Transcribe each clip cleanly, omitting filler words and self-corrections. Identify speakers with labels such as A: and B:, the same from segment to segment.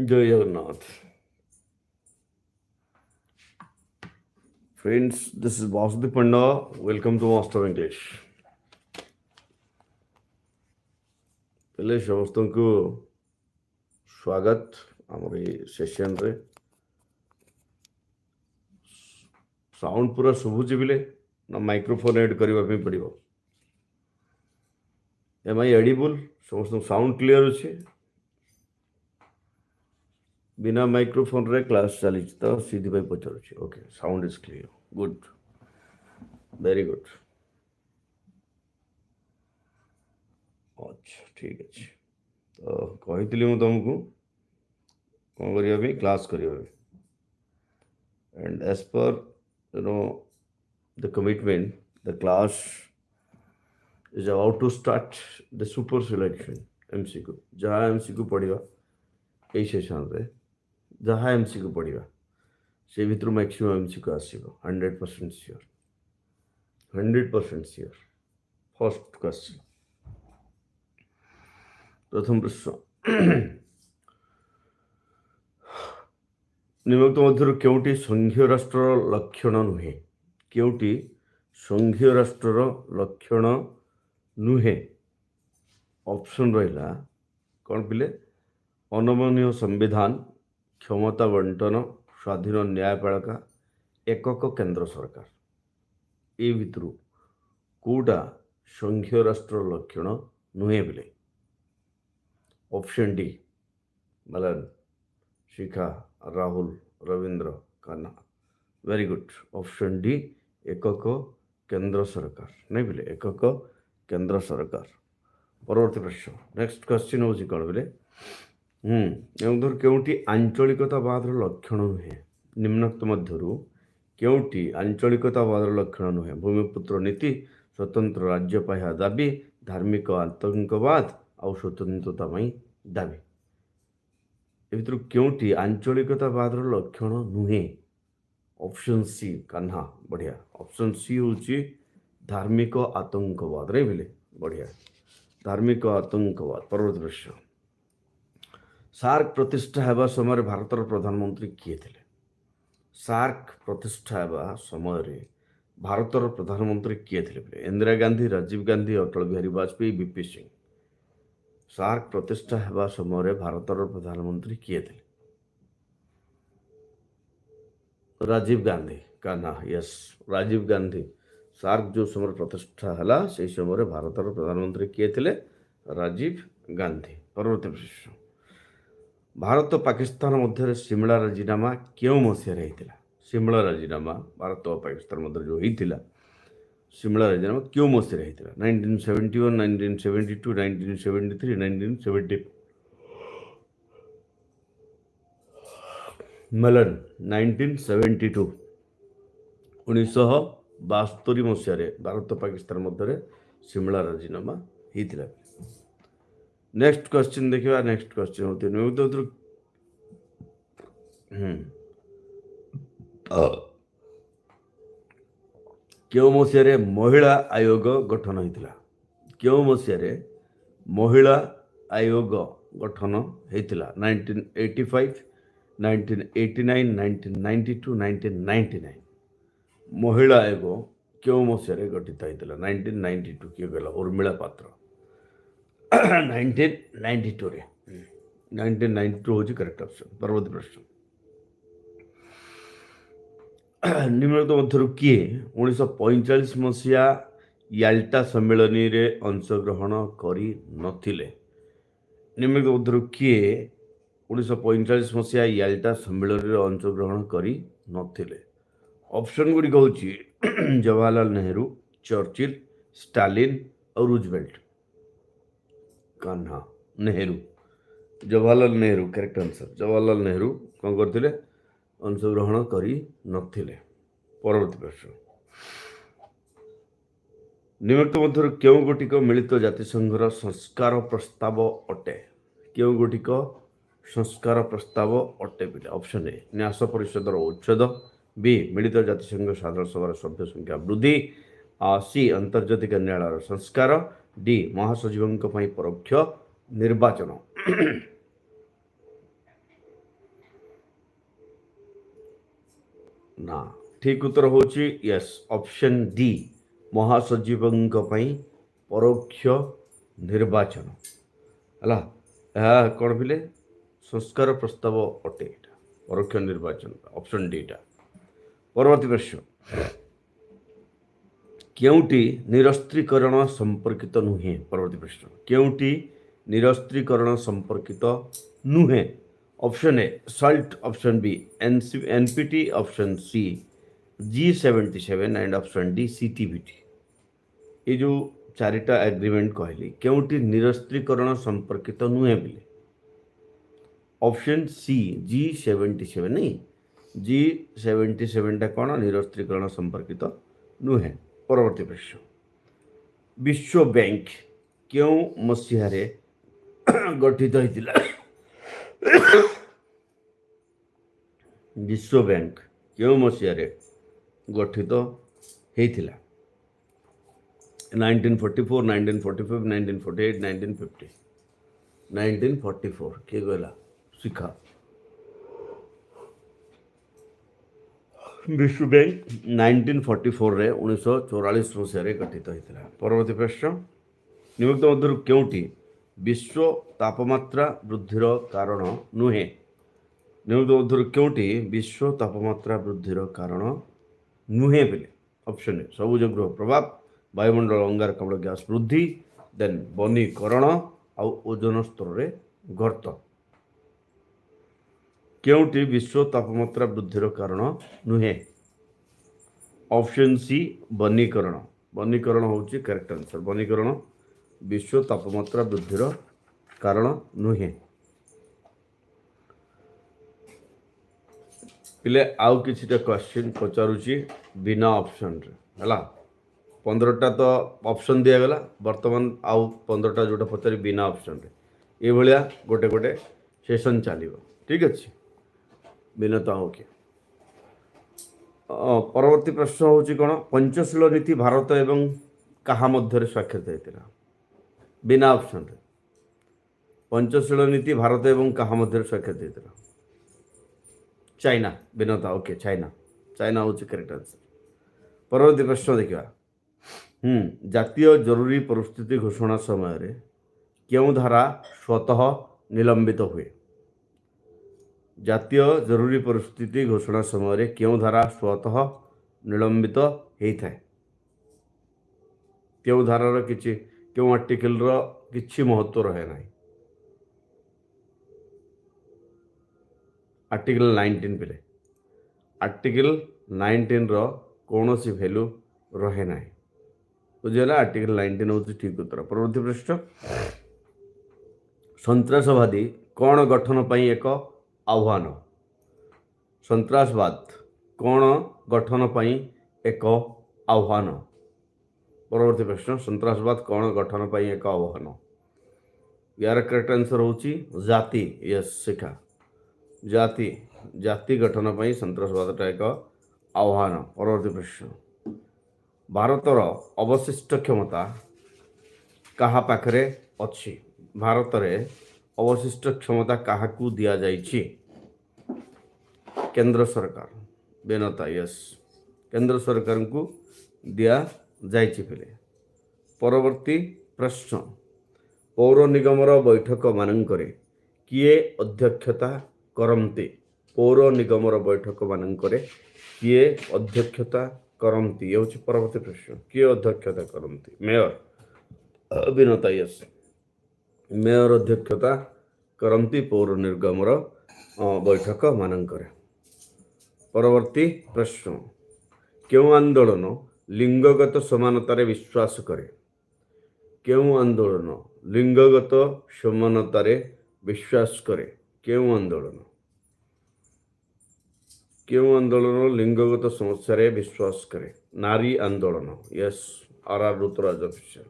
A: जय Jagannath friends, this is Vasudev Panda. Welcome to master English. पहले समस्त को स्वागत आमर ये सेशन रे. साउंड पूरा शुभुची बिले ना माइक्रोफोन ऐड करबा पे पड़िबो. एम आई एडिबल समस्त साउंड क्लियर अच्छे बिना माइक्रोफोन रे क्लास चली तो सीधी भाई पचारुची. Okay, sound is clear. Good, very good. अच्छा, ठीक अच्छे. तो कही मुझे तुमको कौन करने क्लास करने. And as per the commitment, the class is about to start the super selection MCQ. जहाँ MCQ पढ़िबा एई सेशन रे, जहाँ MCQ पढ़िबा से भितर maximum MCQ आसीबो. 100% sure, 100% sure. First question, प्रथम प्रश्न. निम्नलिखित मध्य केउटी संघीय राष्ट्र लक्षण नुहे? केउटी संघीय राष्ट्र लक्षण नुहे? ऑप्शन रहा कौन पिले? अनमनीय संविधान, क्षमता बंटन, स्वाधीन न्यायपालिका, एकक केंद्र सरकार. ए भितर कौटा संघीय राष्ट्र लक्षण नुहे बिले? Option D Malan, Shikha, Rahul, Ravindra, Kanha. Very good. Option D एकक केंद्र सरकार. नहीं बोले एकक केंद्र सरकार. परवर्ती प्रश्न. नेक्स्ट क्वेश्चन हूँ कौन बोले केउटी आंचलिकतावाद लक्षण नुहे? निम्नोक्त मध्यरु केउटी आंचलिकतावाद लक्षण नुहे? भूमिपुत्र नीति, स्वतंत्र राज्य पाया दाबी, धार्मिक आतंकवाद और स्वतंत्रता दाबी. ए भितर केउटी आंचलिकतावाद लक्षण नुहे? Option C Kanha. बढ़िया. ऑप्शन सी हूँ धार्मिक आतंकवाद. नहीं बोले बढ़िया, धार्मिक आतंकवाद. परवर्ती प्रश्न. सार्क प्रतिष्ठा हेबा समय भारतर प्रधानमंत्री किए थे? सार्क प्रतिष्ठा हेबा समय भारतर प्रधानमंत्री किए थे? इंदिरा गांधी, राजीव गांधी, अटल बिहारी वाजपेयी, बीपी सिंह. सार्क प्रतिष्ठा हेबा समय भारतर प्रधानमंत्री किए थे? राजीव गांधी. कान्हा. यस, राजीव गांधी. सार्क जो समय प्रतिष्ठा है से समय भारतर प्रधानमंत्री किए थे? राजीव गांधी. परवर्ती प्रश्न. भारत पाकिस्तान मध्य सिमला राजीनामा क्यों मसीह होता? सिमला राजीनामा भारत और पाकिस्तान मध्य जो होता सिमला राजीनामा क्यों मसीह होता? 1971, 1972, 1973, 1970. मलन 1972. 1972 मसीह भारत पाकिस्तान मध्य सिमला राजीनामा होता. नेक्स्ट क्वेश्चन देखिए. नेक्स्ट क्वेश्चन होते क्यों मसीह महिला आयोग गठन होता? क्यों मसीह महिला आयोग गठन होता? 1985, 1989, 1992, 1999. महिला आयोग क्यों मसीह गठित होता? 1992. किए गला? उर्मिला पात्र. 1992 रे. 1992 हूँ करेक्ट ऑप्शन. परवर्ती प्रश्न. निम्नलिखित मध्य किए 1945 मसीहा याल्टा सम्मेलन रे अंशग्रहण करी नथिले? निम्नलिखित मध्य किए 1945 मसीहा याल्टा सम्मेलन रे अंशग्रहण करी नथिले? ऑप्शन गुड़िक हूँ जवाहरलाल नेहरू, चर्चिल, स्टालिन और Roosevelt. Kanha. Nehru. Jawaharlal Nehru correct answer. Jawaharlal Nehru कौन करते? अंशग्रहण करी नथिले. परवर्ती प्रश्न. निम्नलिखित मध्य क्यों गोटिक मिलित जातिसंघर संस्कार प्रस्ताव अटे? क्यों गोटिक संस्कार प्रस्ताव अटे बोले? ऑप्शन ए न्यास परिषदर उच्छेद, बी मिलित जातिसंघ साधारण सभार सभ्य संख्या वृद्धि, सी अंतर्जातिक न्यायालय संस्कार, डी महासचिवों परोक्ष निर्वाचन. ନା। ଠିକ୍ ଉତ୍ତର ହେଉଛି ୟେସ୍ ଅପସନ୍ ଡି ମହାସଚିବଙ୍କ ପାଇଁ ପରୋକ୍ଷ ନିର୍ବାଚନ ହେଲା। ଏହା କ'ଣ ପିଲେ ସଂସ୍କାର ପ୍ରସ୍ତାବ ଅଟେ ଏଇଟା ପରୋକ୍ଷ ନିର୍ବାଚନ ଅପସନ୍ ଡିଟା। ପରବର୍ତ୍ତୀ ପ୍ରଶ୍ନ କେଉଁଟି ନିରସ୍ତ୍ରୀକରଣ ସମ୍ପର୍କିତ ନୁହେଁ? ପରବର୍ତ୍ତୀ ପ୍ରଶ୍ନ କେଉଁଟି ନିରସ୍ତ୍ରୀକରଣ ସମ୍ପର୍କିତ ନୁହେଁ? Option A SALT, option B NPT, option C G77 and option D CTBT. ये जो चारिटा एग्रीमेंट कहली केउटी निरस्त्रीकरण संपर्कित नुहे बोले ऑप्शन सी G77 नहीं G77 कौन निरस्त्रीकरण संपर्कित नुहे। परवर्ती प्रश्न विश्व बैंक क्यों मसीहारे गठित होता? विश्व बैंक क्यों मसीहारे गठित होता? 1944, 1945, 1948, 1950। 1944 किए कहला शिखा विश्व बैंक 1944 रे 1944 मसीह गठित होता। परवर्ती प्रश्न निम्नलिखित मध्यरु केउटी विश्व तापमात्रा वृद्धिर कारण नुहे? निम्नलिखित मध्यरु केउटी विश्व तापमात्रा वृद्धिर कारण नुहे बोले ऑप्शन ए सबुज गृह प्रभाव, वायुमंडल अंगारकाम्ल गैस वृद्धि, देन वनीकरण आउ ओजोन स्तर रे गर्त। केउटी विश्व तापमात्रा वृद्धिर कारण नुहे? ऑप्शन सी वनीकरण। वनीकरण होची करेक्ट आंसर। वनीकरण विश्व तापमात्रा वृद्धिर कारण नुहे। पिले आउ किछिटा क्वेश्चन पचारुची बिना ऑप्शन रे हला। 15टा तो ऑप्शन दिया गला वर्तमान आउ 15टा जोटा पचारि बिना ऑप्शन रे ए भलिया गोटे गोटे सेशन चलिबो। ठीक अछि बिनता ओके। परवर्ती प्रश्न होची कोन पंचशील नीति भारत एवं कहा मध्य स्वाक्षरित होता? बिना ऑप्शन रे पंचशील नीति भारत एवं कहा मध्य स्वाक्षरित होता? China. Binita okay China. China होची करेक्ट आंसर। परवर्ती प्रश्न देखिबा जातीय जरूरी परिस्थिति घोषणा समय रे क्यों धारा स्वतः निलंबित हुए? जातीय जरूरी परिस्थिति घोषणा समय रे क्यों धारा स्वतः निलंबित होता है? क्यों धारार किछि क्यों आर्टिकल रो किछि महत्व रहे ना? आर्टिकल 19 पे आर्टिकल 19 रो कौन सी भैल्यू रहे ना बुझेगा। आर्टिकल 19 हूँ ठीक उत्तर। परवर्ती प्रश्न सन्त्रासवादी कौन गठन पाई एक आह्वान? सन्त्रासवाद कौन गठन पाई एक आह्वान? परवर्ती प्रश्न सन्त्रासवाद कौन गठन पाई एक आह्वान? यार करेक्ट आंसर होची जाति। यस शिखा जाति जाति गठन पाई सन्त्रासवाद एक आह्वान। परवर्ती प्रश्न भारतर अवशिष्ट क्षमता कहा पाखरे अच्छी? भारत रे अवशिष्ट क्षमता कहा को दिया जाइछि? केंद्र सरकार। बेनता यस केंद्र सरकार को दिया जाइछि फिले। परवर्ती प्रश्न पौर निगमर बैठक मानंकरे किए अध्यक्षता करन्ति? पौर निगमर बैठक मानंकरे किए अध्यक्षता करन्ति? ये हूँ परवर्ती प्रश्न किए अध्यक्षता करन्ति? मेयर। बिनता यस मेयर अध्यक्षता करन्ति पौर निगमर बैठक मानंकरे। परवर्ती प्रश्न क्यों आंदोलन लिंगगत समानतारे विश्वास करे? क्यों आंदोलन लिंगगत समानतारे विश्वास करे? क्यों आंदोलन लिंगगत समस्या रे विश्वास करे? नारी आंदोलन। यस आर ऋतुराज ऑफिशियल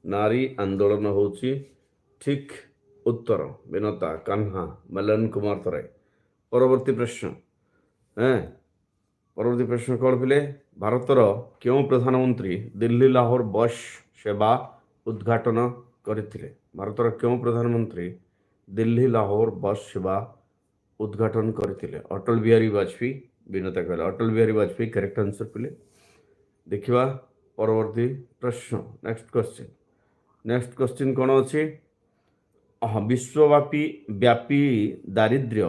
A: नारी आंदोलन होची ठीक उत्तर। विनता कान्हा मलन कुमार तराई। परवर्ती प्रश्न परवर्ती प्रश्न कौन पिले भारतर क्यों प्रधानमंत्री दिल्ली लाहौर बस सेवा उद्घाटन करथिले? भारतर क्यों प्रधानमंत्री दिल्ली लाहौर बस सेवा उद्घाटन करथिले? अटल बिहारी वाजपेयी, विनता कहले अटल बिहारी वाजपेयी करेक्ट आंसर पिले। देखिवा परवर्ती प्रश्न नेक्स्ट क्वेश्चन कौन अच्छी विश्वव्यापी व्यापी दारिद्र्य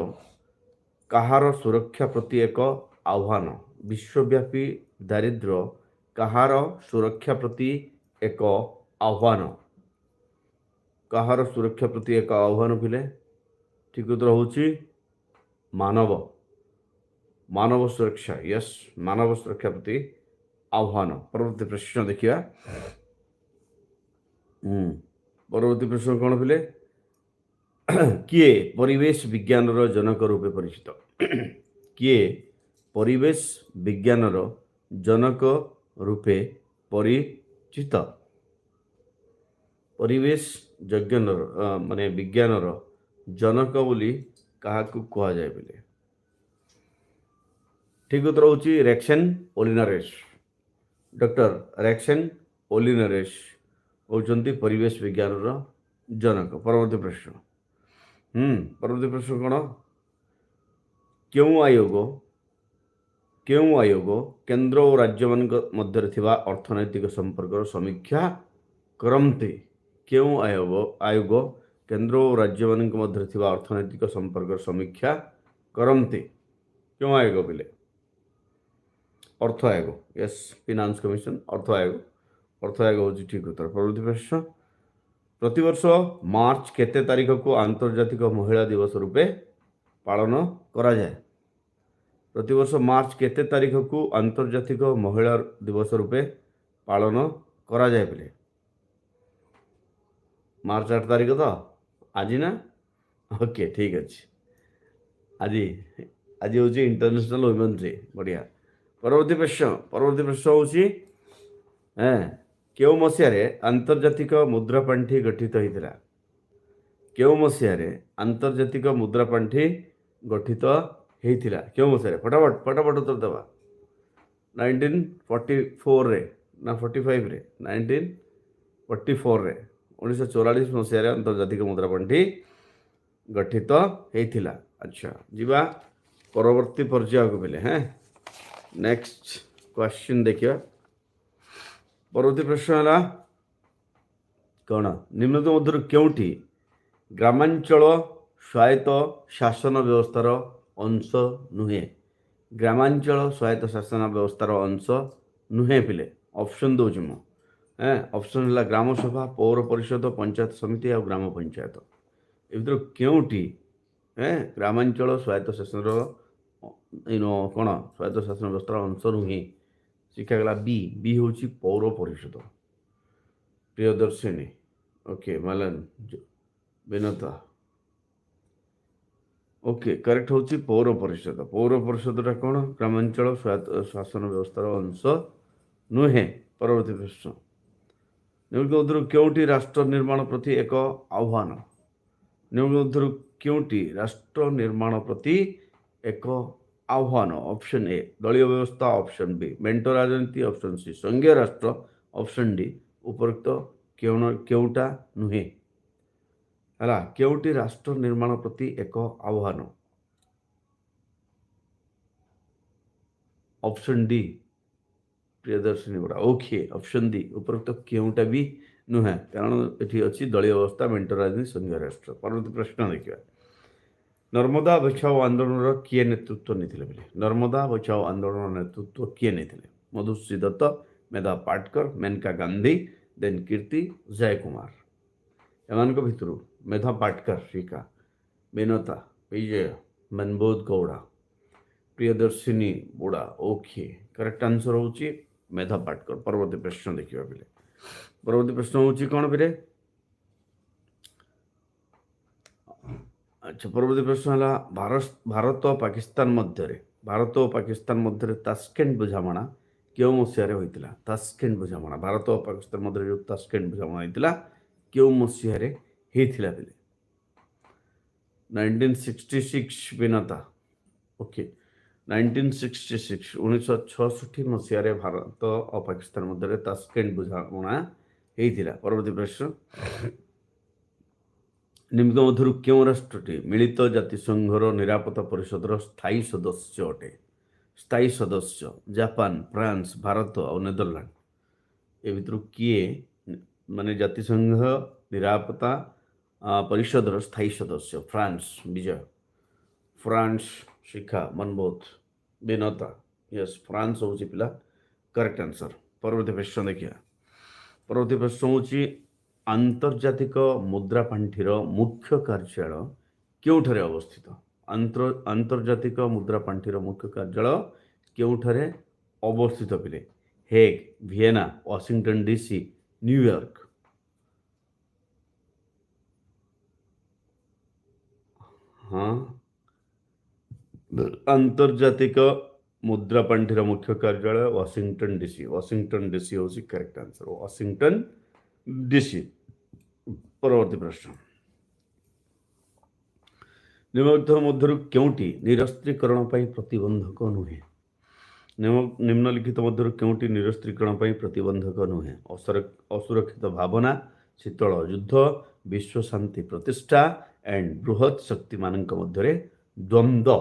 A: कहार सुरक्षा प्रति एक आह्वान। विश्वव्यापी दारिद्र्य कहार सुरक्षा प्रति एक आह्वान। कहार सुरक्षा प्रति एक आह्वान पिले ठीक उत्तर होची मानव सुरक्षा। यस मानव सुरक्षा प्रति आह्वान। परवर्ती प्रश्न देखिए परवर्ती प्रश्न कौन पिले किए परिवेश विज्ञान जनक रूपे परिचित किए परिवेश विज्ञान जनक रूपे परिचित। परिवेश माने विज्ञान जनक बोली क्या कह जाए बोले ठीक उत्तर होची रेक्सन ओलिनारेस। डॉक्टर रेक्सन ओलिनारेस होचंती परिवेश विज्ञान जनक। परवर्ती प्रश्न परवर्ती प्रश्न कौन क्यों आयोग केंद्र और राज्य मान मध्य थिबा अर्थनैतिक संपर्क समीक्षा करते। क्यों आयोग केंद्र और राज्य मान मध्य थिबा अर्थनैतिक संपर्क समीक्षा करते। क्यों आयोग बोले अर्थ आयोग। यस फाइनेंस कमिशन अर्थ आयोग हूँ ठीक उत्तर। परवर्ती प्रश्न प्रतिवर्ष मार्च केते तारीख को आंतर्जातिक महिला दिवस रूपे पालन करा जाए। प्रतिवर्ष मार्च केते तारीख को आंतर्जातिक महिला दिवस रूपे पालन करा जाए बोले मार्च 8 तारीख तो आज ना ओके ठीक अच्छे आज हूँ इंटरनेशनल वुमेन्स डे बढ़िया। परवर्ती प्रश्न हूँ क्यों मसीह आंतर्जातिक मुद्रा पांठि गठित होता। क्यों मसीह आंतर्जातिक मुद्रा पांठि गठित होता क्यों मसीह फटाफट उत्तर दबा 1944 रे ना 45 रे 1944 रे 1944 मसीह आंतर्जातिक मुद्रा पांठि गठित होता। अच्छा जीवा परवर्ती पर्याय को बोले हैं नेक्स्ट क्वेश्चन देखिए। परवर्ती प्रश्न है कौन निम्नलिखित मध्य क्योंटी ग्रामांचल स्वायत्त शासन व्यवस्थार अंश नुहे। ग्रामांचल स्वायत्त शासन व्यवस्थार अंश नुहे पिले ऑप्शन दूची मु ऑप्शन है ग्राम सभा पौर परिषद पंचायत समिति और ग्राम पंचायत ए भर क्योंटी ग्रामांचल स्वायत्त शासन कौन स्वायत्त शासन व्यवस्थार अंश नुहे शिखागला बी हूँ पौर परिषद। Priyadarshini okay Malan Vinata okay correct हूँ पौर परिषद कौन ग्रामांचल स्वायत्त शासन व्यवस्थार अंश नुहे। परवर्ती प्रश्न निम्नलिखित क्योंटी राष्ट्र निर्माण प्रति एक आह्वान। निम्नलिखित क्योंटी राष्ट्र निर्माण प्रति एक आह्वान। ऑप्शन ए दलीय व्यवस्था ऑप्शन बी मेंटो राजनीति ऑप्शन सी संघीय राष्ट्र ऑप्शन डी उपरोक्त क्योंटा नुहे है क्योंटी राष्ट्र निर्माण प्रति एक आह्वान। ऑप्शन डी प्रियदर्शिनी बड़ा ओके ऑप्शन डी उपरोक्त क्योंटा भी नुहे कारण ये अच्छी दलीय व्यवस्था मेंटो राजनीति संघीय राष्ट्र। परवर्ती प्रश्न देखिए नर्मदा बचाओ आंदोलन किए नेतृत्व नहीं बोले नर्मदा बचाओ आंदोलन नेतृत्व किए नहीं मधुश्री दत्त मेधा पाटकर मेनका गांधी देन कीर्ति जयकुमार एमान भितर मेधा पाटकर शिका विनता विजय मनबोध गौड़ा प्रियदर्शिनी बुड़ा ओके करेक्ट आंसर हूँ मेधा पाटकर। परवर्ती प्रश्न देखिए बोले परवर्ती प्रश्न हूँ कौन बोले अच्छा परवर्ती प्रश्न है भारत और पाकिस्तान मध्य तास्केंट बुझामणा क्यों मसीह होता। तास्केंट बुझामणा भारत और पाकिस्तान मध्य जो तास्केंट बुझामणा होता क्यों मसीह होता बोले 1966 विनता ओके 1966 1966 मसीह भारत और पाकिस्तान मध्य तास्केंट बुझामणा होता। परवर्ती प्रश्न निम्न मध्य क्यों राष्ट्रटी मिलित जातिसंघर निरापत्ता परिषदर स्थायी सदस्य अटे। स्थायी सदस्य जापान, फ्रांस, भारत और नेदरलैंड ए भितर किए माने जातिसंघ निरापत्ता परिषदर स्थायी सदस्य फ्रांस विजय फ्रांस शिखा मनबोध विनता यस फ्रांस हूँ पिला करेक्ट आंसर। परवर्ती प्रश्न देखिए परवर्ती प्रश्न हूँ आंतर्जातिक मुद्रा पांठीर मुख्य कार्यालय केउठरे अवस्थित आंतर्जातिक मुद्रा पांठीर मुख्य कार्यालय केउठरे अवस्थित पिले Hague Vienna Washington DC New York हाँ आंतर्जातिक मुद्रा पांठीर मुख्य कार्यालय वाशिंगटन डीसी हूँ करेक्ट आंसर वाशिंगटन डीसी। परवर्ती प्रश्न निम्नलिखित मध्यरु केउटी निरस्त्रीकरण पई प्रतिबंधक नुहे निम्नलिखित मध्यरु केउटी निरस्त्रीकरण पई प्रतिबंधक नुहे असुरक्षित भावना शीतल युद्ध विश्व शांति प्रतिष्ठा एंड बृहत शक्ति मानक मध्यरे द्वंद्व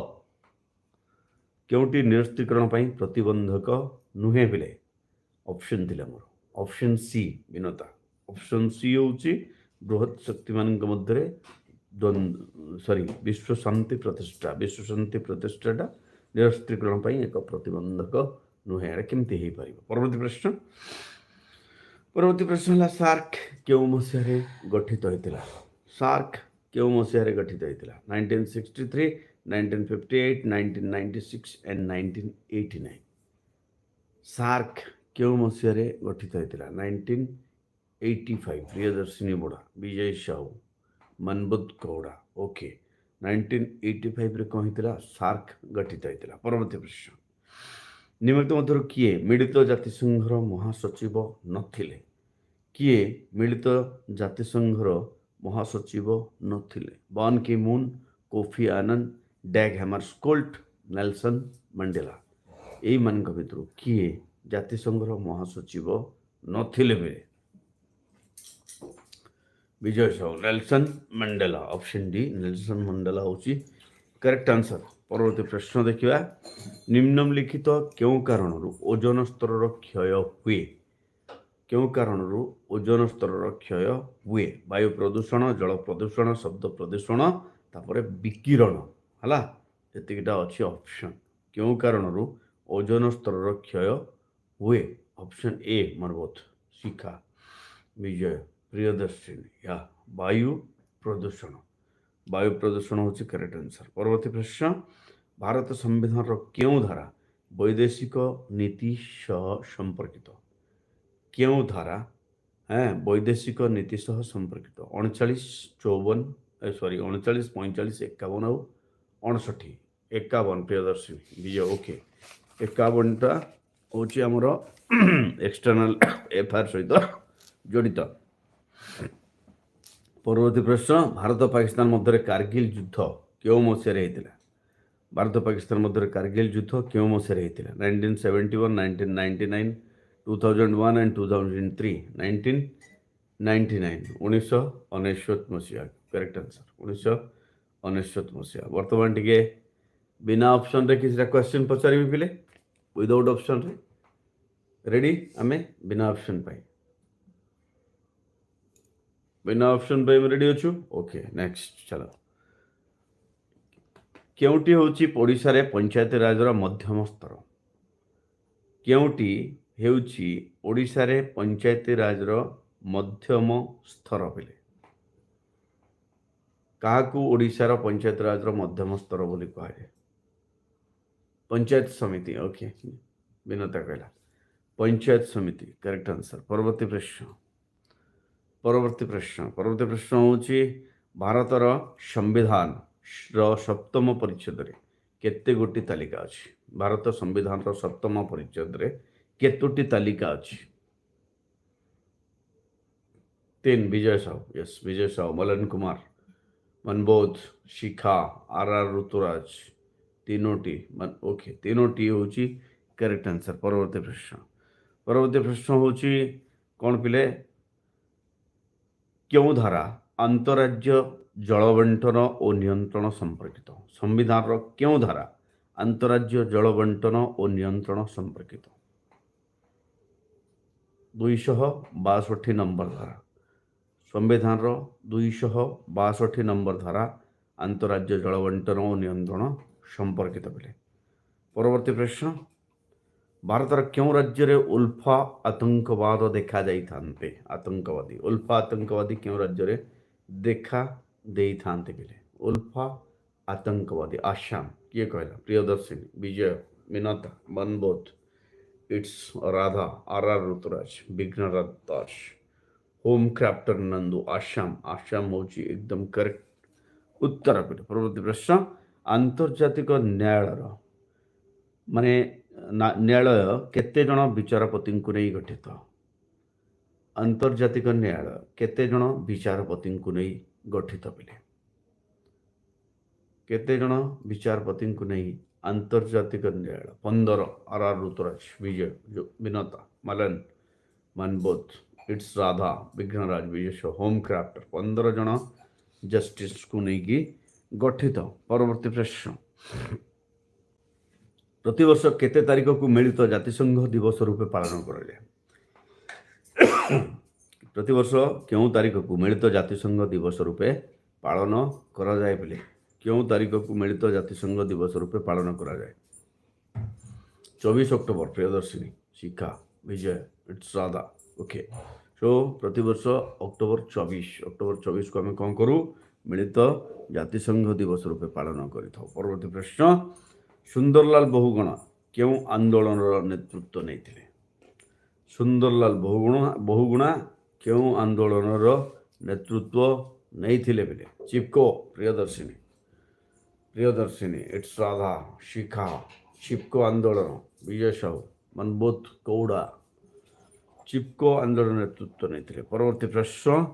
A: केउटी निरस्त्रीकरण पई प्रतिबंधक नुहे बिले ऑप्शन थिला मोर ऑप्शन सी विनता ऑप्शन सी होची बृहत शक्ति मानक मध्यरे सॉरी विश्व शांति प्रतिष्ठाटा निरस्त्रीकरण पर एक प्रतिबंधक नुहे केमती हो पार। परवर्ती प्रश्न है सार्क क्यों मसीह गठित होता सार्क क्यों मसीह गठित होता 1963 1958 1996 एंड 1989 सार्क क्यों मसीह गठित होता 1985 प्रियदर्शिनी बोड़ा विजय साहू मनबुद गौड़ा ओके 1985 रे कौन होता सार्क गठित होता। परवर्ती प्रश्न निम्नलिखित मध्यरु किए मिलित जातिसंघर महासचिव नथिले किए मिलित जातिसंघर महासचिव नथिले Ban Ki Moon Kofi Annan Dag Hammarskjold Nelson Mandela यही मान भितर किए जातिसंघर महासचिव नथिले बेले Vijay Sahu Nelson Mandela option D Nelson Mandela हूँ करेक्ट आंसर। परवर्ती प्रश्न देखा निम्नलिखित क्यों कारण ओजोन स्तर क्षय हुए क्यों कारण ओजोन स्तर क्षय हुए वायु प्रदूषण जल प्रदूषण शब्द प्रदूषण तापर विकिरण है ये अच्छी ऑप्शन क्यों कारण ओजोन स्तर क्षय हुए ऑप्शन ए मनबोध शिखा विजय प्रियदर्शिनी या वायु प्रदूषण हूँ करेक्ट आंसर। परवर्ती प्रश्न भारत संविधान क्यों धारा वैदेशिक नीति सह संपर्कित क्यों धारा वैदेशिक नीति सह संपर्कित 39 54 सॉरी 39 45 51 और 59 51 प्रियदर्शिनी विजय ओके 51टा हूँ आमर एक्सटर्नाल एफआईआर सहित जड़ित। परवर्ती प्रश्न भारत पाकिस्तान मध्य कारगिल युद्ध क्यों मसीह होता भारत पाकिस्तान मध्य कारगिल युद्ध क्यों मसीह होता 1971 1999 2001 एंड 2003 1999 1999 मसीहा करेक्ट आंसर 1999 मसीहा। बर्तमान टे बिना ऑप्शन रे किसी क्वेश्चन पचारि पिले विदाउट ऑप्शन रे रेडी आमे बिना ऑप्शन पाई बिना ऑप्शन पे रेडी अच्छु ओके नेक्स्ट चलो केउटी होची ओडिशा रे पंचायत राजर मध्यम स्तर केउटी हेउची ओडिशा रे पंचायत राजर मध्यम स्तर पिले काहाकू ओडिशा रो पंचायत राजर मध्यम स्तर बोली कहे पंचायत समिति ओके विनता कहला पंचायत समिति करेक्ट आंसर। परवर्ती प्रश्न हूँ भारतर संविधान सप्तम परिच्छेद केते गोटी तालिका अच्छी भारत संविधान सप्तम परिच्छेद केतोटी तालिका अच्छी 3 विजय साहू यस विजय साहू मलन कुमार मनबोध शिखा आर ऋतुराज तीनोटी ओके तीनोटी हूँ करेक्ट आंसर। परवर्ती प्रश्न हूँ कौन पिले क्यों धारा अंतराज्य जल बंटन और नियंत्रण संपर्कित संविधान क्यों धारा आंतराज्य जल बंटन और नियंत्रण संपर्कित। 262 नंबर धारा संविधान 262 नंबर धारा आंतराज्य जल बंटन और नियंत्रण संपर्कित बोले। परवर्ती प्रश्न, भारतर क्यों राज्य रे उल्फा आतंकवाद देखा जाई थांते? आतंकवादी उल्फा आतंकवादी क्यों राज्य रे देखा देई थांते बोले? उल्फा आतंकवादी आसाम किए कहला? प्रियदर्शिनी, विजय, मिनता, मनबोध, इट्स राधा, आर ऋतुराज, विघ्नराज दास, होम क्राफ्टर नंदू, आसाम। आसाम होची एकदम करेक्ट उत्तर बोले। परवर्ती प्रश्न, आंतर्जातिक न्यायालय माने न्यायालय केते जन विचारपति को नहीं गठित? आंतर्जातिक न्यायालय केते जन विचारपति को नहीं गठित बोले? केते जन विचारपति को नहीं आंतर्जातिक न्यायालय? 15 आर ऋतुराज, विजय, विनता, मलन, मनबोध, इट्स राधा, विघ्नराज, विजय, होम क्राफ्टर। 15 जन जस्टिस को नहीं गठित। परवर्ती प्रश्न, प्रतिवर्ष केते तारीख को मिलित जातिसंघ दिवस रूपे पालन कराए? प्रतिवर्ष क्यों तारीख को मिलित जातिसंघ दिवस रूपे पालन कराए बोले? क्यों तारीख को मिलित जातिसंघ दिवस रूपे पालन कराए? 24 October, Priyadarshini, Shikha, Vijay, it's Radha. Okay, so प्रतिवर्ष अक्टोबर 24 को आम कौन करूँ? मिलित जातिसंघ दिवस रूपे पालन करें। परवर्ती प्रश्न, सुंदरलाल बहुगुणा क्यों आंदोलन नेतृत्व नहीं थे? सुंदरलाल बहुगुणा क्यों आंदोलन नेतृत्व नहीं थे बोले? चिपको, प्रियदर्शिनी, इट्स राधा, शिखा, चिपको आंदोलन, विजय साहू, मनबोध कौड़ा, चिपको आंदोलन नेतृत्व नहीं थे। परवर्ती प्रश्न,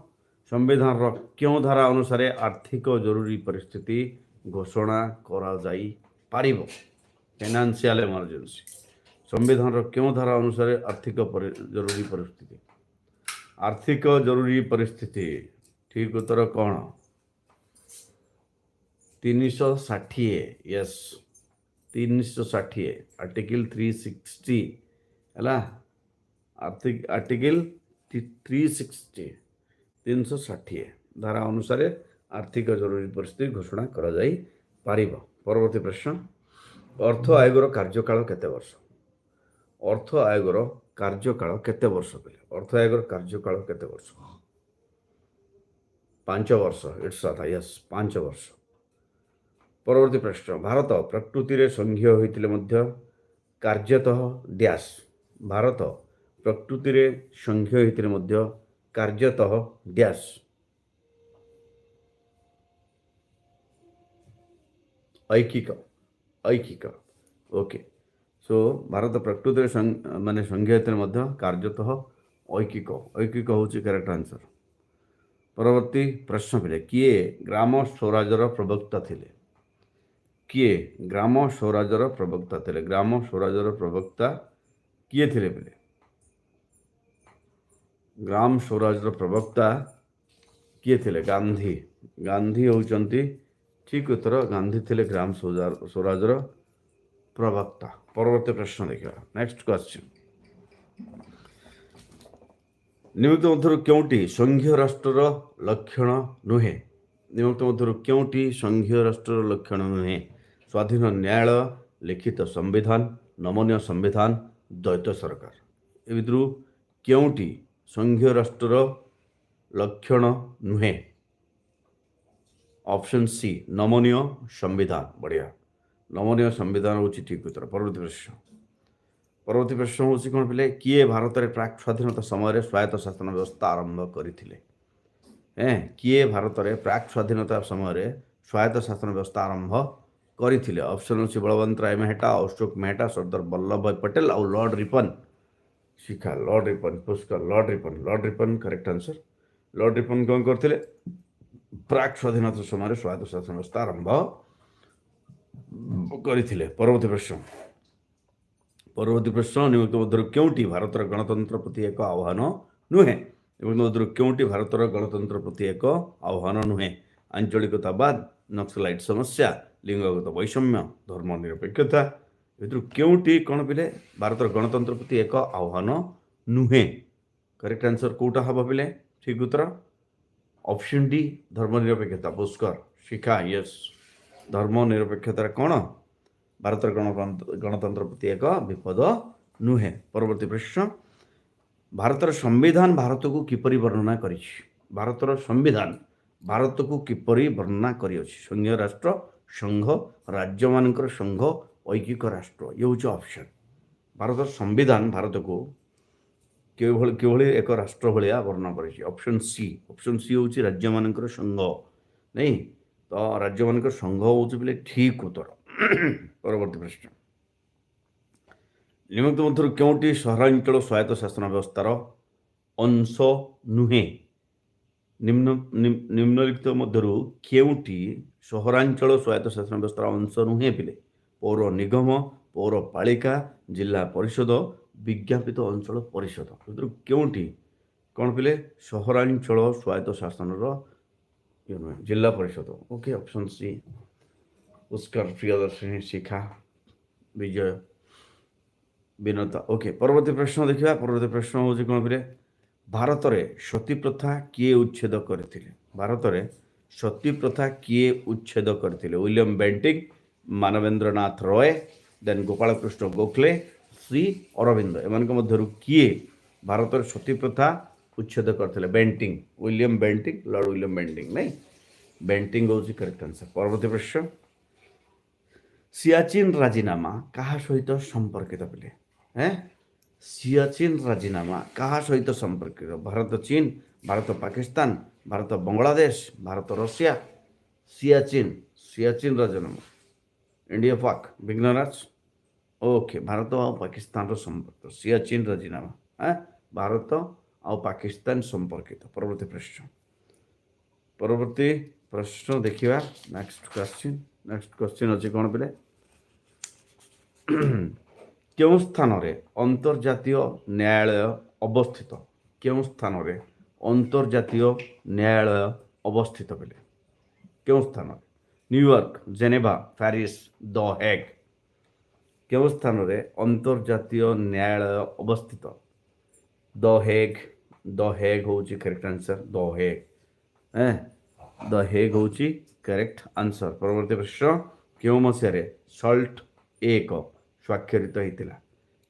A: संविधान क्यों धारा अनुसार आर्थिक जरूरी परिस्थिति घोषणा करा जाई पारिबो? Financial emergency. संविधान क्यों धारा अनुसार जरूरी परिस्थिति? आर्थिक जरूरी परिस्थिति। ठीक उत्तर कौन? 360। यस, 360 आर्टिकल 360 है। आर्थिक आर्टिकल 360 धारा अनुसार आर्थिक जरूरी परिस्थिति घोषणा करा जाई पारिबो। परवर्ती प्रश्न, अर्थ आयोगर कार्यकाल केते वर्ष? अर्थ आयोगर कार्यकाल केते वर्ष बोले? अर्थ आयोगर कार्यकाल केते वर्ष? 5 वर्ष। इट्स राधा, यस, 5 वर्ष। परवर्ती प्रश्न, भारत प्रकृति रे संघीय होइतिले मध्य कार्यतः डैश? भारत प्रकृति रे संघीय होइतिले मध्य कार्यतः डैश? ऐकिक। ओके, सो भारत प्रकृति माने संघीय होइतिले कार्यतः ऐकिक हूँ करेक्ट आंसर। परवर्ती प्रश्न पे, किए ग्राम स्वराजर प्रवक्ता थिले? किए ग्राम स्वराजर प्रवक्ता थिले? ग्राम स्वराजर प्रवक्ता किए थिले बोले? ग्राम स्वराजर प्रवक्ता किए थिले? गांधी। गांधी होउचंती ठीक उत्तर। गांधी थिले ग्राम स्वराजर प्रवक्ता। परवर्ती प्रश्न देखा, नेक्स्ट क्वेश्चन, निम्नलिखित मध्यरु केउटी संघीय राष्ट्रर लक्षण नुहे? निम्नलिखित मध्यरु केउटी संघीय राष्ट्रर लक्षण नुहे? स्वाधीन न्यायालय, लिखित संविधान, नमनीय संविधान, द्वैत सरकार। ए भितरु केउटी संघीय राष्ट्रर लक्षण नुहे? ऑप्शन सी, नमनीय संविधान। बढ़िया, नमनीय संविधान हूँ ठीक उत्तर। परवर्ती प्रश्न हूँ कौन पे, किए भारत में प्राक स्वाधीनता समय स्वायत्त शासन व्यवस्था आरंभ करथिले? किए भारत में प्राक स्वाधीनता समय स्वायत्त शासन व्यवस्था आरंभ करथिले? Option C, Balwant Rai Mehta, Ashok Mehta, Sardar Vallabhbhai Patel और Lord Ripon. Shikha, Lord Ripon, Pushkar, Lord Ripon correct answer. Lord Ripon कौन करथिले? प्राक स्वाधीनता समय स्वायत्त शासन व्यवस्था आरंभ करथिले। परवर्ती प्रश्न, निम्नलिखित मध्यरु केउटी भारतर गणतंत्र प्रति एक आह्वान नुहे? निम्नलिखित मध्यरु केउटी भारतर गणतंत्र प्रति एक आह्वान नुहे? आंचलिकतावाद, नक्सलाइट समस्या, लिंगगत वैषम्य धर्मनिरपेक्षता ଭିତରୁ କେଉଁଟି କ'ଣ ପିଲେ ଭାରତର ଗଣତନ୍ତ୍ର ପ୍ରତି ଏକ ଆହ୍ୱାନ ନୁହେଁ? କରେକ୍ଟ ଆନ୍ସର କେଉଁଟା ହେବ ପିଲେ? ଠିକ୍ ଉତ୍ତର ଅପସନ୍ ଡି ଧର୍ମନିରପେକ୍ଷତା। ପୁଷ୍କର ଶିଖା ୟେସ୍ ଧର୍ମନିରପେକ୍ଷତାରେ କ'ଣ ଭାରତର ଗଣତନ୍ତ୍ର ପ୍ରତି ଏକ ବିପଦ ନୁହେଁ। ପରବର୍ତ୍ତୀ ପ୍ରଶ୍ନ ଭାରତର ସମ୍ବିଧାନ ଭାରତକୁ କିପରି ବର୍ଣ୍ଣନା କରିଛି? ଭାରତର ସମ୍ବିଧାନ ଭାରତକୁ କିପରି ବର୍ଣ୍ଣନା କରିଅଛି? ସଂଘୀୟ ରାଷ୍ଟ୍ର, ସଂଘ, ରାଜ୍ୟମାନଙ୍କର ସଂଘ, ଐକିକ ରାଷ୍ଟ୍ର। ଇଏ ହେଉଛି ଅପସନ୍। ଭାରତର ସମ୍ବିଧାନ ଭାରତକୁ କିଭଳି ଏକ ରାଷ୍ଟ୍ର ଭଳିଆ ବର୍ଣ୍ଣନା କରିଛି? Option C. ଅପସନ୍ ସି ହେଉଛି ରାଜ୍ୟମାନଙ୍କର ସଂଘ ନାଇଁ ତ ରାଜ୍ୟମାନଙ୍କର ସଂଘ ହେଉଛି ବୋଲେ ଠିକ୍ ଉତ୍ତର। ପରବର୍ତ୍ତୀ ପ୍ରଶ୍ନ ନିମ୍ନଲିଖିତ ମଧ୍ୟରୁ କେଉଁଟି ସହରାଞ୍ଚଳ ସ୍ୱାୟତ୍ତ ଶାସନ ବ୍ୟବସ୍ଥାର ଅଂଶ ନୁହେଁ? ନିମ୍ନଲିଖିତ ମଧ୍ୟରୁ କେଉଁଟି ସହରାଞ୍ଚଳ ସ୍ୱାୟତ୍ତ ଶାସନ ବ୍ୟବସ୍ଥାର ଅଂଶ ନୁହେଁ ପିଲେ? ପୌର ନିଗମ, ପୌରପାଳିକା, ଜିଲ୍ଲା ପରିଷଦ, ବିଜ୍ଞାପିତ ଅଞ୍ଚଳ ପରିଷଦ। ଭିତରୁ କେଉଁଟି କ'ଣ ପିଲେ ସହରାଞ୍ଚଳ ସ୍ୱାୟତ୍ତ ଶାସନର ଇଏ ନୁହେଁ? ଜିଲ୍ଲା ପରିଷଦ। Okay option C. Pushkar, Priyadarshini, ଶିଖା, ବିଜୟ, ବିନତା। ଓକେ ପରବର୍ତ୍ତୀ ପ୍ରଶ୍ନ ଦେଖିବା। ପରବର୍ତ୍ତୀ ପ୍ରଶ୍ନ ହେଉଛି କ'ଣ ପିଲେ ଭାରତରେ ସତୀ ପ୍ରଥା କିଏ ଉଚ୍ଛେଦ କରିଥିଲେ? ଭାରତରେ ସତୀ ପ୍ରଥା କିଏ ଉଚ୍ଛେଦ କରିଥିଲେ? ୱିଲିୟମ ବେଣ୍ଟିଂ, ମାନବେନ୍ଦ୍ରନାଥ ରୟ, ଦେନ୍ ଗୋପାଳକୃଷ୍ଣ ଗୋଖଲେ, ଶ୍ରୀ ଅରବିନ୍ଦ। ଏମାନଙ୍କ ମଧ୍ୟରୁ କିଏ ଭାରତରେ ସତୀ ପ୍ରଥା ଉଚ୍ଛେଦ କରିଥିଲେ? Banting, William Banting, Lord William Banting ନାଇଁ ବେଣ୍ଟିଂ ହେଉଛି କରେକ୍ଟ ଆନ୍ସର। ପରବର୍ତ୍ତୀ ପ୍ରଶ୍ନ ସିଆଚିନ୍ ରାଜିନାମା କାହା ସହିତ ସମ୍ପର୍କିତ ପିଲେ? ସିଆଚିନ୍ ରାଜିନାମା କାହା ସହିତ ସମ୍ପର୍କିତ? ଭାରତ ଚୀନ, ଭାରତ ପାକିସ୍ତାନ, ଭାରତ ବାଂଲାଦେଶ, ଭାରତ ଋଷିଆ। ସିଆଚିନ୍ ରାଜିନାମା ଇଣ୍ଡିଆ ପାକ୍ ବିଘ୍ନରାଜ। ଓକେ ଭାରତ ଆଉ ପାକିସ୍ତାନର ସମ୍ପର୍କ ସିଆଚିନ୍ ରାଜିନାମା ଭାରତ ଆଉ ପାକିସ୍ତାନ ସମ୍ପର୍କିତ। ପରବର୍ତ୍ତୀ ପ୍ରଶ୍ନ ଦେଖିବା। ନେକ୍ସଟ କ୍ୱେଶ୍ଚିନ୍ ଅଛି କ'ଣ ପିଲେ କେଉଁ ସ୍ଥାନରେ ଅନ୍ତର୍ଜାତୀୟ ନ୍ୟାୟାଳୟ ଅବସ୍ଥିତ? କେଉଁ ସ୍ଥାନରେ ଅନ୍ତର୍ଜାତୀୟ ନ୍ୟାୟାଳୟ ଅବସ୍ଥିତ ପିଲେ? କେଉଁ ସ୍ଥାନରେ? ନ୍ୟୁୟର୍କ, ଜେନେଭା, ପ୍ୟାରିସ୍, ଦ ହେଗ୍। କେଉଁ ସ୍ଥାନରେ ଅନ୍ତର୍ଜାତୀୟ ନ୍ୟାୟାଳୟ ଅବସ୍ଥିତ? ଦ ହେଗ୍ ହେଉଛି କରେକ୍ଟ ଆନ୍ସର। ଦ ହେଗ୍ ହେଉଛି କରେକ୍ଟ ଆନ୍ସର। ପରବର୍ତ୍ତୀ ପ୍ରଶ୍ନ କେଉଁ ମସିହାରେ ସଲ୍ଟ ଏକ ସ୍ୱାକ୍ଷରିତ ହେଇଥିଲା?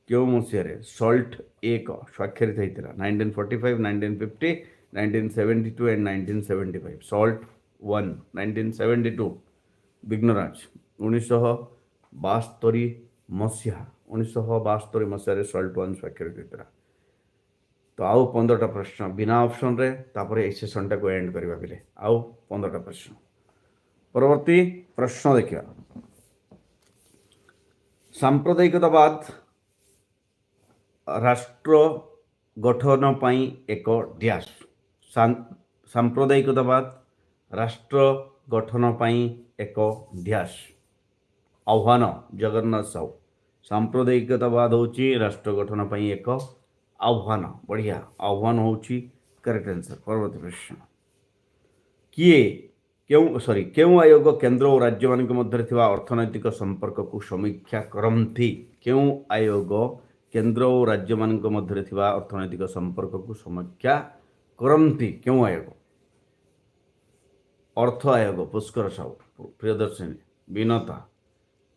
A: କେଉଁ ମସିହାରେ ସଲ୍ଟ ଏକ ସ୍ୱାକ୍ଷରିତ ହେଇଥିଲା? 1945, 1950, 1972 and 1975। ସଲ୍ଟ 1 1972। ବିଘ୍ନରାଜ 1972 ମସିହାରେ ସଲ୍ଟ 1 ସ୍ୱାକ୍ଷରିତ ହେଇଥିଲା। ତ ଆଉ 15ଟା ପ୍ରଶ୍ନ ବିନା ଅପସନରେ ତାପରେ ଏଇ ସେସନଟାକୁ ଏଣ୍ଡ କରିବା ପିଲେ। ଆଉ 15ଟା ପ୍ରଶ୍ନ। ପରବର୍ତ୍ତୀ ପ୍ରଶ୍ନ ଦେଖିବା। ସାମ୍ପ୍ରଦାୟିକତାବାଦ ରାଷ୍ଟ୍ର ଗଠନ ପାଇଁ ଏକ ଡ୍ୟାସ୍। ସାମ୍ପ୍ରଦାୟିକତାବାଦ ରାଷ୍ଟ୍ର ଗଠନ ପାଇଁ ଏକ ଡ୍ୟାସ୍ ଆହ୍ୱାନ। ଜଗନ୍ନାଥ ସାହୁ। ସାମ୍ପ୍ରଦାୟିକତାବାଦ ହେଉଛି ରାଷ୍ଟ୍ର ଗଠନ ପାଇଁ ଏକ ଆହ୍ୱାନ। ବଢ଼ିଆ ଆହ୍ୱାନ ହେଉଛି କରେକ୍ଟ ଆନ୍ସର। ପରବର୍ତ୍ତୀ ପ୍ରଶ୍ନ କେଉଁ ଆୟୋଗ କେନ୍ଦ୍ର ଓ ରାଜ୍ୟମାନଙ୍କ ମଧ୍ୟରେ ଥିବା ଅର୍ଥନୈତିକ ସମ୍ପର୍କକୁ ସମୀକ୍ଷା କରନ୍ତି? କେଉଁ ଆୟୋଗ କେନ୍ଦ୍ର ଓ ରାଜ୍ୟମାନଙ୍କ ମଧ୍ୟରେ ଥିବା ଅର୍ଥନୈତିକ ସମ୍ପର୍କକୁ ସମୀକ୍ଷା କରନ୍ତି? କେଉଁ ଆୟୋଗ? ଅର୍ଥ ଆୟୋଗ। ପୁଷ୍କର ସାହୁ, ପ୍ରିୟଦର୍ଶିନୀ, ବିନତା,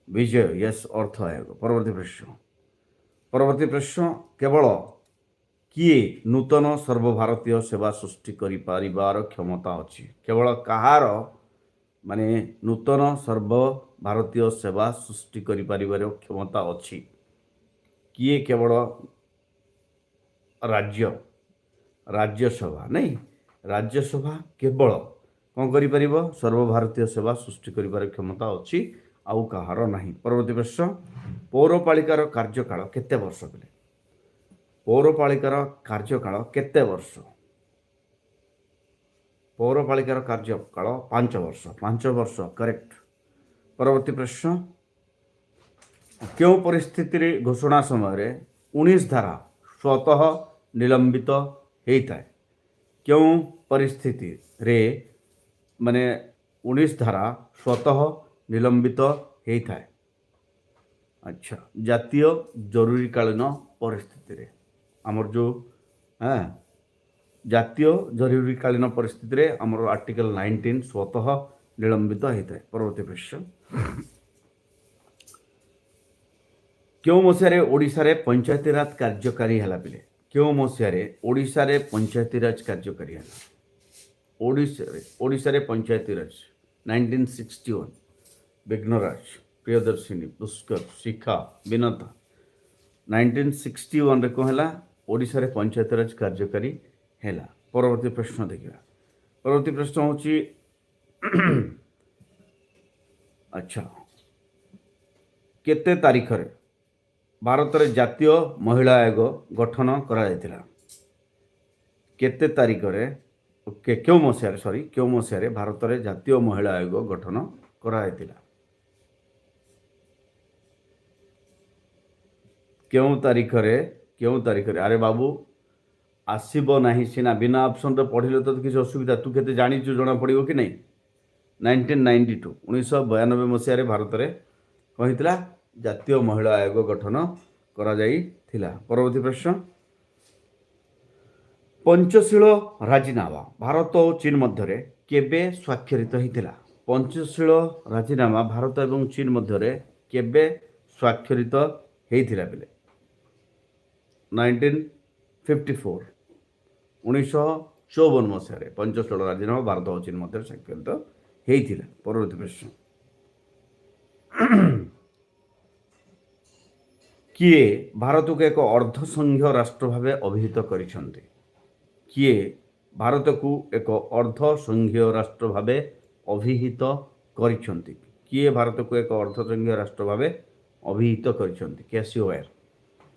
A: ବିଜୟ। ୟେସ୍ ଅର୍ଥ ଆୟୋଗ। ପରବର୍ତ୍ତୀ ପ୍ରଶ୍ନ କେବଳ କିଏ ନୂତନ ସର୍ବଭାରତୀୟ ସେବା ସୃଷ୍ଟି କରିପାରିବାର କ୍ଷମତା ଅଛି? କେବଳ କାହାର ନୂତନ ସର୍ବଭାରତୀୟ ସେବା ସୃଷ୍ଟି କରିପାରିବାର କ୍ଷମତା ଅଛି? କିଏ? କେବଳ ରାଜ୍ୟସଭା ନାଇଁ ରାଜ୍ୟସଭା କେବଳ କ'ଣ କରିପାରିବ? ସର୍ବଭାରତୀୟ ସେବା ସୃଷ୍ଟି କରିବାର କ୍ଷମତା ଅଛି, ଆଉ କାହାର ନାହିଁ। ପରବର୍ତ୍ତୀ ପ୍ରଶ୍ନ ପୌରପାଳିକାର କାର୍ଯ୍ୟକାଳ କେତେ ବର୍ଷ ପିଲେ? ପୌରପାଳିକାର କାର୍ଯ୍ୟକାଳ କେତେ ବର୍ଷ? ପୌରପାଳିକାର କାର୍ଯ୍ୟକାଳ 5 ବର୍ଷ। 5 ବର୍ଷ କରେକ୍ଟ। ପରବର୍ତ୍ତୀ ପ୍ରଶ୍ନ କେଉଁ ପରିସ୍ଥିତିରେ ଘୋଷଣା ସମୟରେ 19 ଧାରା ସ୍ୱତଃ ନିଲମ୍ବିତ ହେଇଥାଏ? କେଉଁ ପରିସ୍ଥିତିରେ 19 ଧାରା ସ୍ୱତଃ निलंबित होता है। अच्छा, जातीय जरूरीकालीन परिस्थिति आमर जो हाँ जातीय जरूरीकालीन परिस्थिति आमर आर्टिकल 19 स्वतः निलंबित होता है। परवर्ती प्रश्न, क्यों मसीह ओडिशा रे पंचायती राज कार्यकारी है पिले? क्यों मसीह ओडिशा रे पंचायती राज कार्यकारी है? ओडिशा रे पंचायती राज 1961 विघ्नराज प्रियदर्शिनी पुष्कर शिखा विनता 1961 रे कौन है ओडिशा रे पंचायती राज कार्यकारी है। परवर्ती प्रश्न देखा। परवर्ती प्रश्न होची अच्छा, केते तारीख रे भारत रे जातीय महिला आयोग गठन करा जायतिला? केते तारीख रे क्यों मसीह सॉरी क्यों मसीह भारत रे जातीय महिला आयोग गठन करा जायतिला? क्यों तारीख रे अरे बाबू आसब ना सीना बिना ऑप्शन रे पढ़िले तो किसी असुविधा तू केते जानी जना पड़ो कि नहीं। 1992 1992 मसीह भारत रे कहितला जातीय महिला आयोग गठन करा जाइथिला। परवर्ती प्रश्न, पंचशील राजीनामा भारत और चीन मध्य केबे स्वाक्षरित होता? पंचशील राजीनामा भारत और चीन मध्य केबे स्वाक्षरित होता बेले? 1954 1954 मसीह पंचशील राजीनामा भारत और चीन मध्य स्वाक्षरित होता। परवर्ती प्रश्न, किए भारत को एक अर्धसंघीय राष्ट्र भाव अभिहित करिसेंते? किए भारत को एक अर्धसंघीय राष्ट्र भाव अभिहित करिसेंते? किए भारत को एक अर्धसंघीय राष्ट्र भाव अभिहित करिसेंते?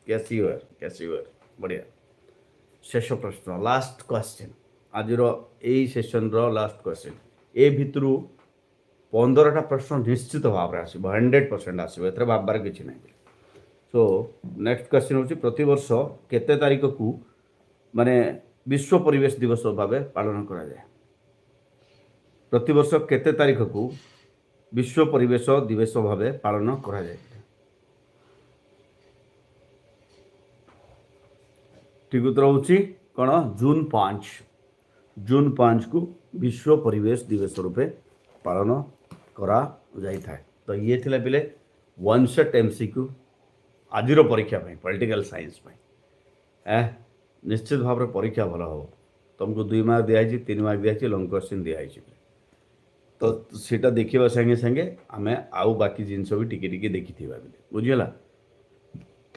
A: कैसिओयर बढ़िया। शेष प्रश्न लास्ट क्वेश्चन आज यही सेशन लास्ट क्वेश्चन ए भितरु 15टा प्रश्न निश्चित भाव में आसो 100% आसो ए भाबार किसी ना। सो नेक्स्ट क्वेश्चन हूँ प्रतिवर्ष केते तारीख को माने विश्व परिवेश दिवस भाव पालन करा जाए? प्रतिवर्ष केते तारीख को विश्व परिवेश दिवस भाव पालन करा जाए? ठीक उत्तर होची कौन? जून 5 को विश्व परिवेश दिवस रूपे पालन करा जाई था। तो ये थिला पिले वन सेट एमसीक्यू आज परीक्षा पॉलिटिकल साइंस निश्चित भाव में परीक्षा भल हम तुमको 2 मार्क दिखाई 3 मार्क दिखाई लंग क्वेश्चन दिखाई तो सीटा देखा संगे संगे आम आउ बाकी जिनस भी टिके देखी बुझीगला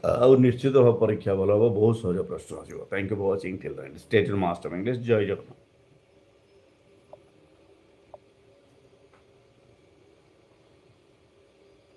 A: आउ निश्चित भाव परीक्षा भल हम बहुत सहज प्रश्न आसो। Thank you for watching till the end. Stay tuned master English. जय जगन्नाथ।